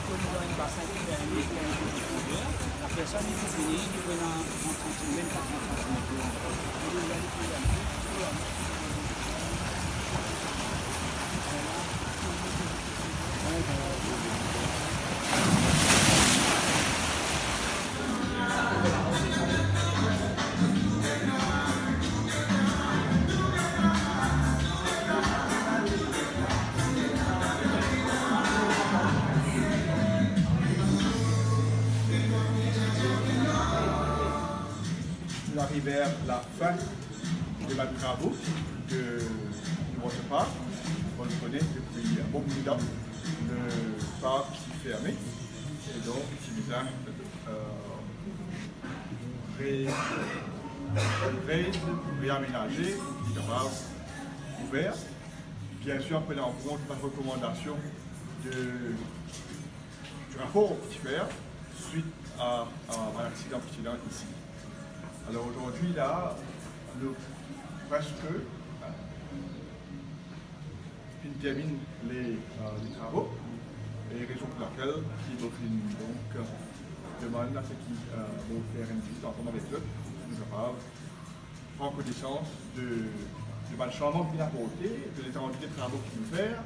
qu'on est dans une bassin qui fait un mètre de profondeur, la personne est finie, qui peut dans 30 cm, même pas 30 On arrive vers la fin de la travaux du waterpark. On le connaît depuis un bon bout de temps. Le parc est fermé et donc il est réaménagé, il est ouvert. Bien sûr, prenant en compte la recommandation du rapport au petit frère suite à un accident ici. Alors aujourd'hui, là, presque, il termine les travaux, et raison pour laquelle il donc demande à ceux qui vont faire une visite ensemble avec eux, nous capables prendre connaissance du changement qu'il a apporté, de l'étendue des travaux qu'il veut faire,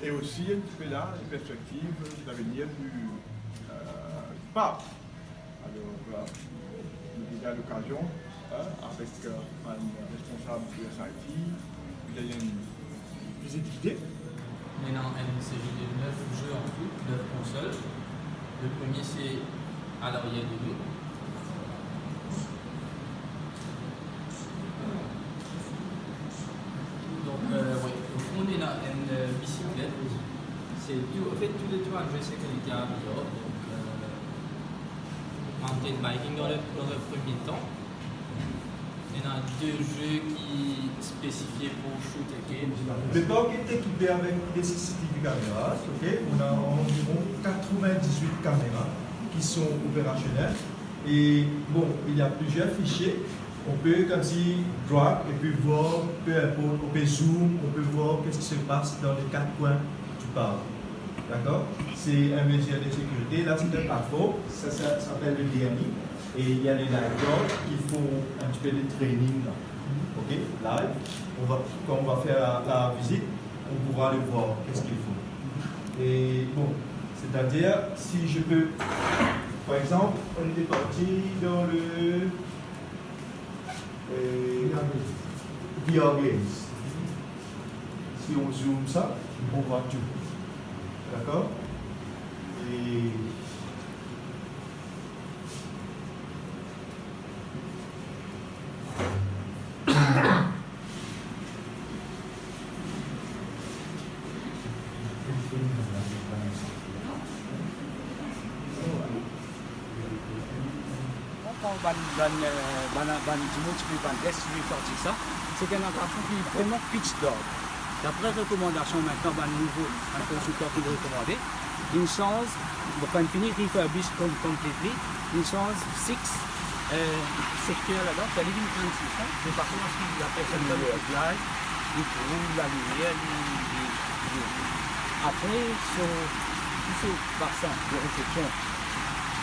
et aussi un petit peu là, les perspectives de l'avenir du parc. Alors, nous avons l'occasion, avec un responsable du SIT, il y a une visite guidée. Maintenant, il s'agit de 9 jeux en tout, 9 consoles. Le premier, c'est à l'arrière de nous. Donc, oui, au fond, on a une bicyclette. C'est tout, en fait, tous les trois jeux, c'est qu'il y a dehors. Donc, mountain biking dans le premier temps. Il y en a 2 jeux qui spécifiés pour shoot et game. Le parc est équipé avec des CCTV caméras. Okay? On a environ 98 caméras qui sont opérationnelles. Et bon, il y a plusieurs fichiers. On peut comme si drag et puis voir, peu importe, on peut zoom, on peut voir qu'est-ce qui se passe dans les 4 coins du parc. D'accord? C'est un mesure de sécurité. Là, c'est un plateforme. Ça s'appelle le DMI. Et il y a les lifeguards qui font un petit peu de training là. Ok, live. Quand on va faire la visite, on pourra aller voir qu'est-ce qu'il faut. Et bon, c'est-à-dire, si je peux, par exemple, on était parti dans le VR Games. Si on zoome ça, on voit tout. D'accord? Et c'est une attraction qui est vraiment pitch dog. D'après recommandation maintenant, un consultant qui est recommandé, une chance, quand il finit refurbish completely, une chance 6 secteurs là-dedans, c'est living transition, mais par contre, la personne dans le live, il trouve la lumière, après, sur tous ces bassins de réflexion,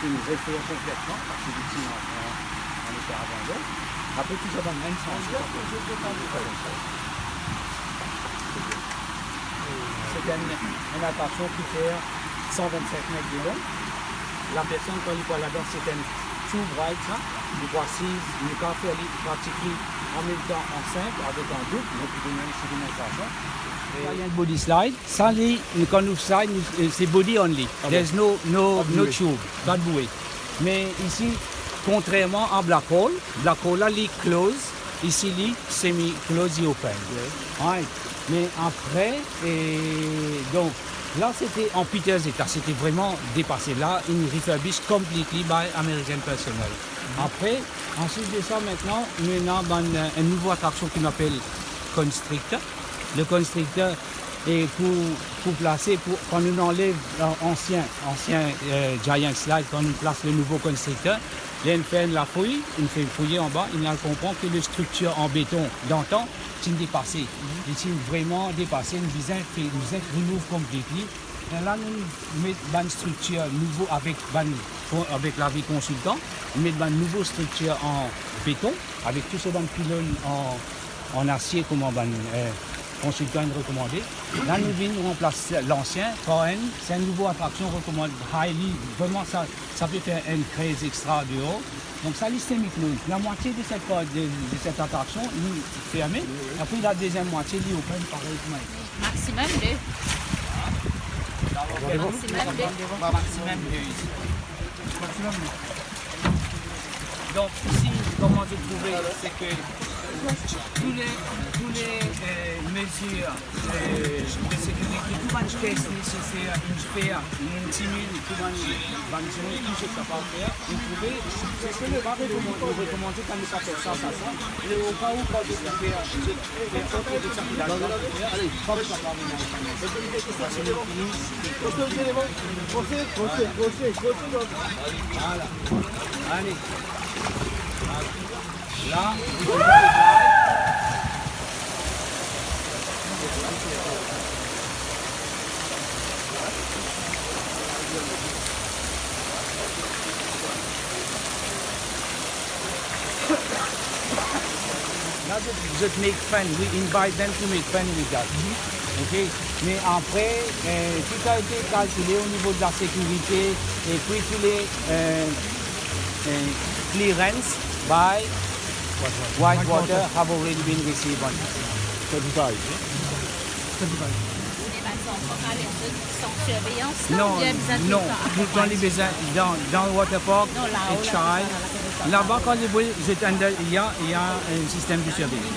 qui nous effrayent complètement, parce que les petits en état abandon, après tout ça va même changer. C'est une attraction qui fait 125 mètres de long. La personne, quand il voit là-dedans, c'est un two ride, ça. Il voit 6, il peut faire pratiquer en même temps en 5 avec un double, donc il donne une sédimentation. Il y a un body slide. Ça, quand nous slide, c'est body only. There's no tube, pas de bouée. Mais ici, contrairement à Black Hole là, il close. Ici, il semi-close et open. Right. Mais après, donc, là, c'était en piteux état. C'était vraiment dépassé. Là, une refurbish completely by American Personnel. Après, ensuite de ça, maintenant, nous avons une nouvelle attraction qu'on appelle Constrictor. Le Constrictor est pour placer, quand on enlève l'ancien Giant Slide, quand on place le nouveau Constrictor, là, on fait la fouille, on fait fouiller en bas, on comprend que les structures en béton d'antan sont dépassées. Ils sont vraiment dépassées, une visite remove completely. Là, nous mettons une structure nouveau avec la vie consultant. Nous mettons une nouvelle structure en béton avec tous ces pylônes en acier comme consultant recommandé. Là, nous venons remplacer l'ancien KN. C'est une nouvelle attraction recommandée. Vraiment, ça peut faire une crise extra dehors. Donc, ça systémique nous. La moitié de cette attraction, nous fermée. Après, la deuxième moitié, nous open pareil. Maximum 2. Maximum 2. Donc ici, comment vous trouvez, c'est que tous les mesures de sécurité, tout le test nécessaire, une sphère, une timide, tout ce que ça va faire, vous trouvez, c'est ce que nous recommandons quand nous faisons ça. Et au cas où quand vous faites autre de ça, allez, comme ça va venir. Voilà. Allez. Là, just make fun. We invite them to make fun with us. Okay? Mais après, tout a été calculé au niveau de la sécurité et puis tous les clearance by Whitewater have already been received on 35. Sans surveillance, Non, dans les besoins, dans le water park, là-bas, quand il y a un système de surveillance.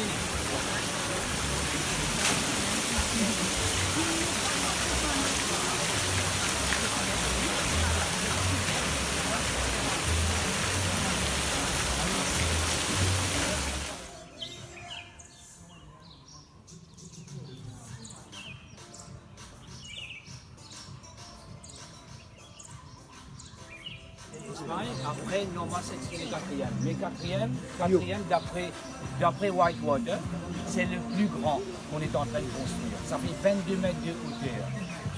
Après, normalement, c'est le quatrième. Mais quatrième d'après Whitewater, c'est le plus grand qu'on est en train de construire. Ça fait 22 mètres de hauteur.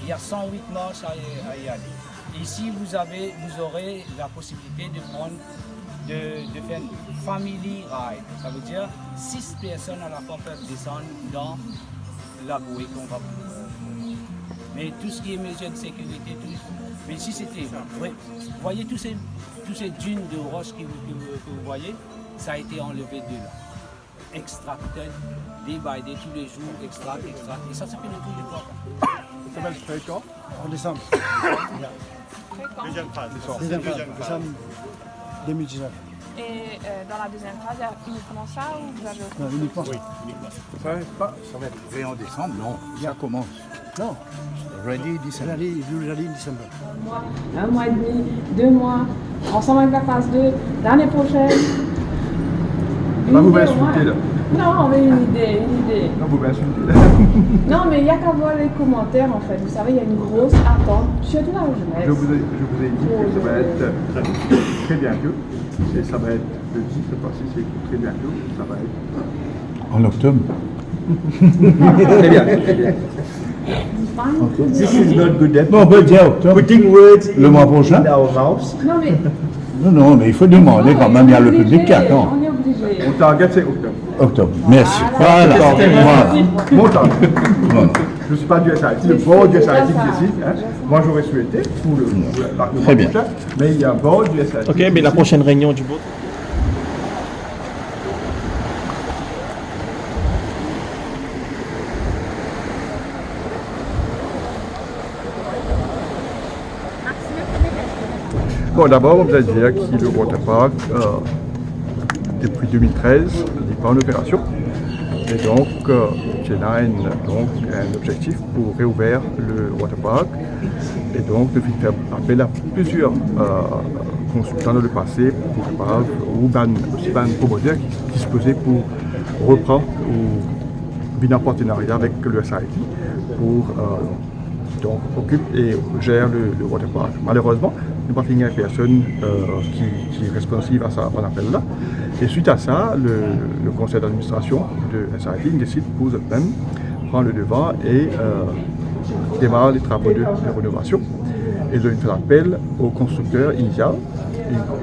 Il y a 108 marches à y aller. Ici, vous aurez la possibilité de faire une family ride. Ça veut dire 6 personnes à la fois peuvent descendre dans la bouée qu'on va. Mais tout ce qui est mesures de sécurité, mais si c'était, vous voyez tous ces dunes de roches que vous voyez, ça a été enlevé de là. Extracté, débaillé tous les jours, extract. Et ça fait le tour du corps. Ça s'appelle Fréquent. En décembre. Deuxième phase. Décembre 2019. Et dans la deuxième phase, il y a uniquement ça ou vous avez autre chose? Non, uniquement ça. Oui, uniquement. Ça va être fait en décembre, non, ça commence. Non, Ready décembre. Ready décembre. Un mois et demi, 2 mois, ensemble avec la phase 2, l'année prochaine. Là, vous m'insultez là. Non, mais une idée. Non, vous m'insultez là. Non, mais il n'y a qu'à voir les commentaires en fait. Vous savez, il y a une grosse attente, surtout dans la jeunesse. Je vous ai dit que ça va être très bientôt. Et ça va être le 10, cette fois-ci, c'est très bientôt. Ça va être. En octobre. Très bien. This is not good at Bon, on peut dire octobre. putting words Le mois prochain. in our mouths. Non, mais. Non, mais il faut demander quand même, il y a le public qui attend. On est obligé. Mon target, c'est octobre. Octobre, merci. Voilà. Mon target. Je ne suis pas du SIT, le board du SIT décide. Hein. Moi, j'aurais souhaité pour le Très bien. prochain, mais il y a un board du SIT. Ok, mais la prochaine réunion du board. Bon, d'abord, on vous a dit que le waterpark, depuis 2013, n'est pas en opération. Et donc, il y a un objectif pour réouvrir le waterpark. Et donc, de faire appel à plusieurs consultants dans le passé pour ou aussi ban promoteurs qui disposaient pour reprendre ou venir en partenariat avec le SIT pour donc occupe et gère le waterpark. Malheureusement, nous n'avons pas fini avec personne qui est responsable à ça, on appelle là. Et suite à ça, le conseil d'administration de SIT décide pour eux-mêmes prendre le devant et démarre les travaux de rénovation. Et ils ont fait appel au constructeur initial,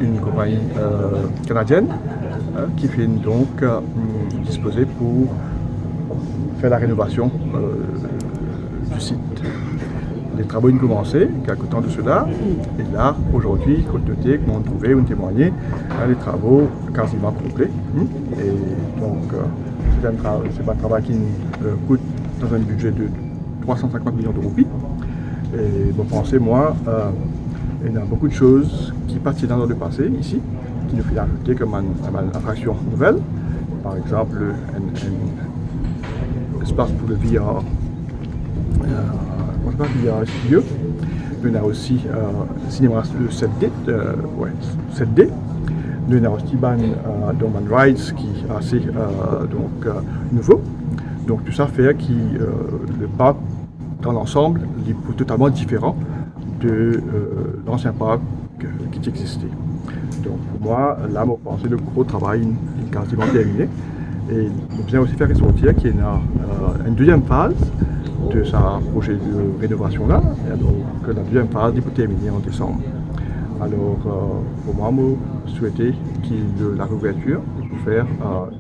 une compagnie canadienne, qui fait donc disposer pour faire la rénovation du site. Les travaux ont commencé quelques temps de cela, et là, aujourd'hui, côté on trouvait, on témoignait, les travaux quasiment complets. Et donc, c'est un travail qui coûte dans un budget de 350 millions de roupies. Et vous pensez, moi, il y a beaucoup de choses qui partent dans le passé ici, qui nous fait ajouter comme une attraction nouvelle. Par exemple, un espace pour le VR. VR studio. Il y a aussi cinéma 7D, 7D. Il y a aussi un rides qui est assez nouveau. Donc tout ça fait que le parc dans l'ensemble est totalement différent de l'ancien parc qui existait. Donc pour moi, là, je pense que le gros travail est quasiment terminé. Et on vient aussi faire ressortir qu'il y a une deuxième phase de sa projet de rénovation là, et donc la deuxième phase est terminée en décembre. Alors pour moi, je souhaitais qu'il y ait la réouverture pour faire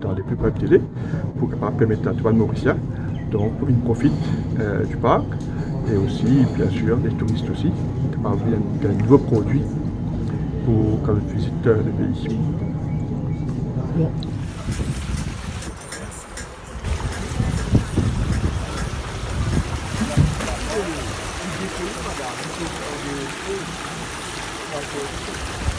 dans les plus brefs délais pour permettre à tout le monde mauricien, donc qu'ils profitent du parc et aussi bien sûr les touristes aussi, qui parlent d'un nouveau produit pour quand ils visitent le pays. Bon. Thank you.